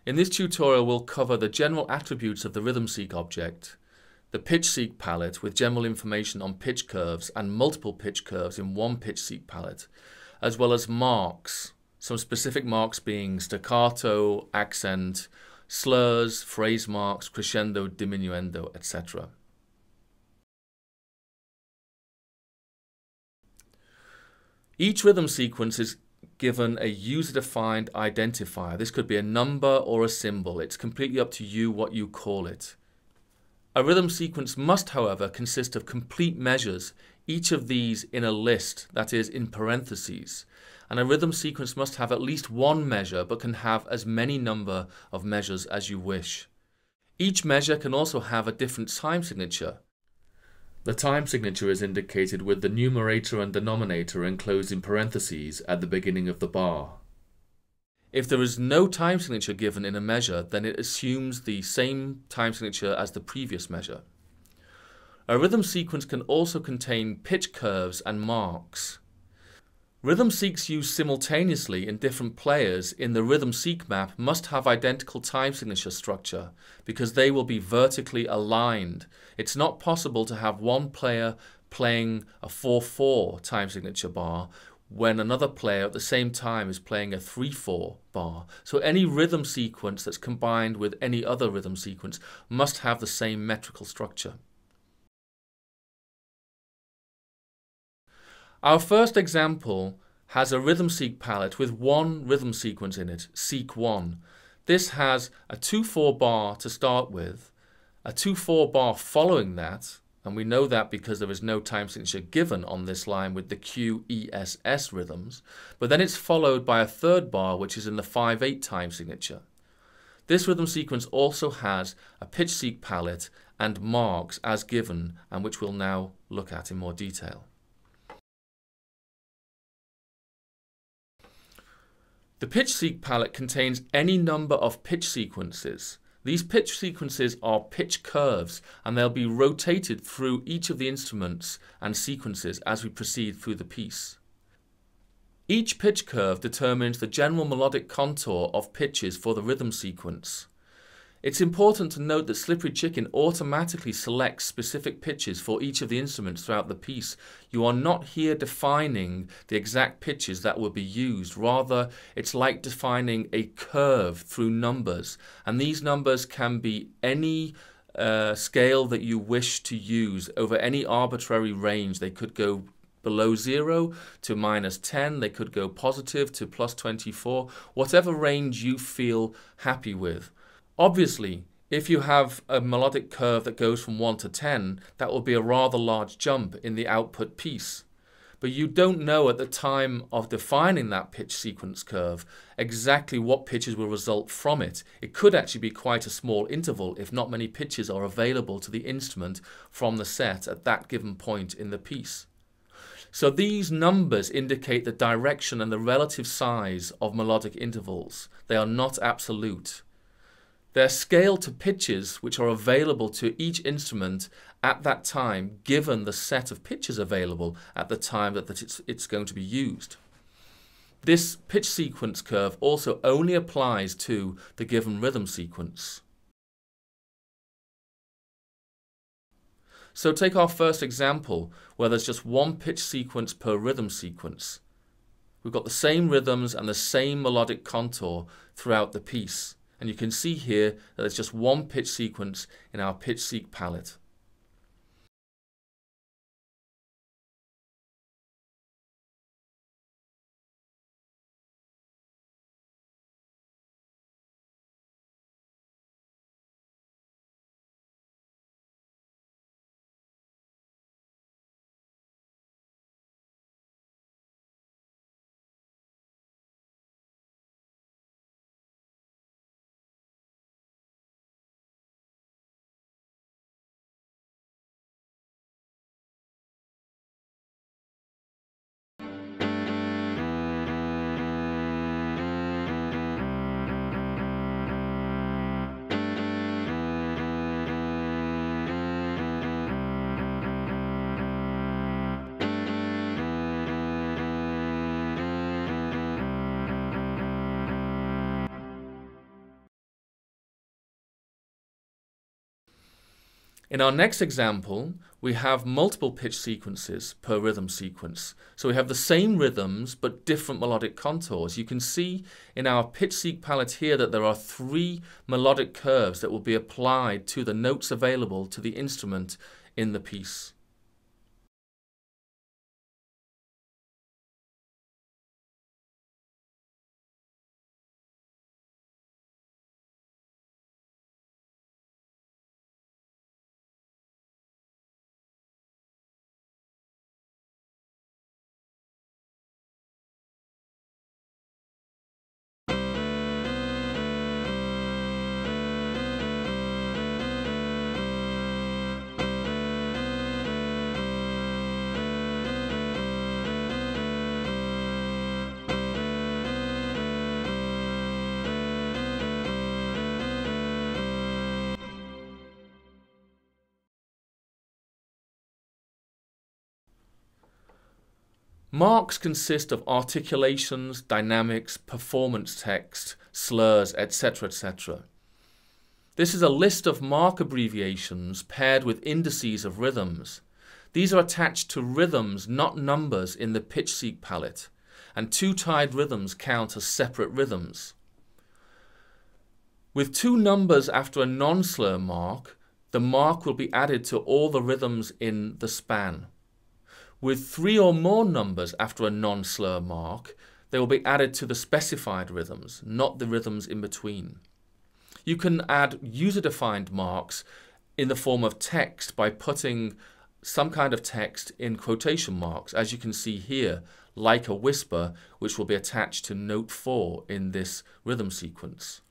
In this tutorial, we'll cover the general attributes of the rthm-seq object, the pitch-seq palette with general information on pitch curves and multiple pitch curves in one pitch-seq palette, as well as marks, some specific marks being staccato, accent, slurs, phrase marks, crescendo, diminuendo, etc. Each rhythm sequence is given a user-defined identifier. This could be a number or a symbol. It's completely up to you what you call it. A rhythm sequence must, however, consist of complete measures, each of these in a list, that is, in parentheses. And a rhythm sequence must have at least one measure, but can have as many number of measures as you wish. Each measure can also have a different time signature. The time signature is indicated with the numerator and denominator enclosed in parentheses at the beginning of the bar. If there is no time signature given in a measure, then it assumes the same time signature as the previous measure. A rhythm sequence can also contain pitch curves and marks. Rhythm-seqs used simultaneously in different players in the rhythm-seq map must have identical time signature structure because they will be vertically aligned. It's not possible to have one player playing a 4/4 time signature bar when another player at the same time is playing a 3/4 bar. So any rhythm sequence that's combined with any other rhythm sequence must have the same metrical structure. Our first example has a rthm-seq palette with one rhythm sequence in it, seq 1. This has a 2/4 bar to start with, a 2/4 bar following that, and we know that because there is no time signature given on this line with the QESS rhythms, but then it's followed by a third bar which is in the 5/8 time signature. This rhythm sequence also has a pitch-seq palette and marks as given, and which we'll now look at in more detail. The pitch-seq palette contains any number of pitch sequences. These pitch sequences are pitch curves, and they'll be rotated through each of the instruments and sequences as we proceed through the piece. Each pitch curve determines the general melodic contour of pitches for the rhythm sequence. It's important to note that Slippery Chicken automatically selects specific pitches for each of the instruments throughout the piece. You are not here defining the exact pitches that will be used. Rather, it's like defining a curve through numbers. And these numbers can be any scale that you wish to use over any arbitrary range. They could go below 0 to -10. They could go positive to +24. Whatever range you feel happy with. Obviously, if you have a melodic curve that goes from 1 to 10, that will be a rather large jump in the output piece. But you don't know at the time of defining that pitch sequence curve exactly what pitches will result from it. It could actually be quite a small interval if not many pitches are available to the instrument from the set at that given point in the piece. So these numbers indicate the direction and the relative size of melodic intervals. They are not absolute. They're scaled to pitches which are available to each instrument at that time, given the set of pitches available at the time that it's going to be used. This pitch sequence curve also only applies to the given rhythm sequence. So take our first example, where there's just one pitch sequence per rhythm sequence. We've got the same rhythms and the same melodic contour throughout the piece. And you can see here that there's just one pitch sequence in our pitch-seq palette. In our next example, we have multiple pitch sequences per rhythm sequence. So we have the same rhythms but different melodic contours. You can see in our pitch-seq palette here that there are 3 melodic curves that will be applied to the notes available to the instrument in the piece. Marks consist of articulations, dynamics, performance text, slurs, etc., etc. This is a list of mark abbreviations paired with indices of rhythms. These are attached to rhythms, not numbers, in the pitch-seq palette, and 2 tied rhythms count as separate rhythms. With 2 numbers after a non-slur mark, the mark will be added to all the rhythms in the span. With 3 or more numbers after a non-slur mark, they will be added to the specified rhythms, not the rhythms in between. You can add user-defined marks in the form of text by putting some kind of text in quotation marks, as you can see here, like a whisper, which will be attached to note 4 in this rhythm sequence.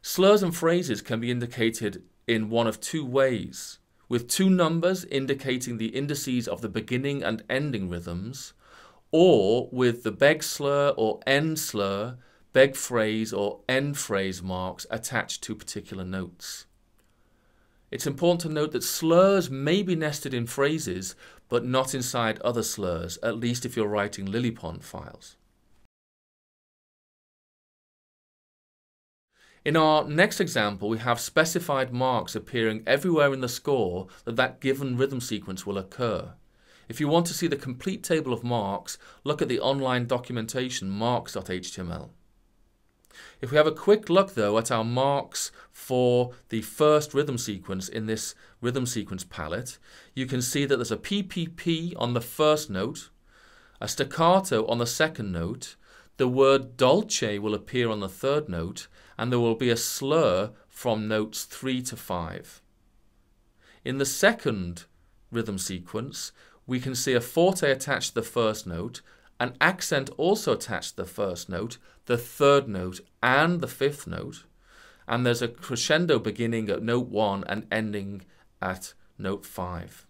Slurs and phrases can be indicated in one of 2 ways, with 2 numbers indicating the indices of the beginning and ending rhythms, or with the beg slur or end slur, beg phrase or end phrase marks attached to particular notes. It's important to note that slurs may be nested in phrases, but not inside other slurs, at least if you're writing Lillipond files. In our next example, we have specified marks appearing everywhere in the score that given rhythm sequence will occur. If you want to see the complete table of marks, look at the online documentation marks.html. If we have a quick look though at our marks for the first rhythm sequence in this rhythm sequence palette, you can see that there's a PPP on the first note, a staccato on the second note, the word dolce will appear on the third note, and there will be a slur from notes 3 to 5. In the second rhythm sequence, we can see a forte attached to the first note, an accent also attached to the first note, the third note, and the fifth note, and there's a crescendo beginning at note 1 and ending at note 5.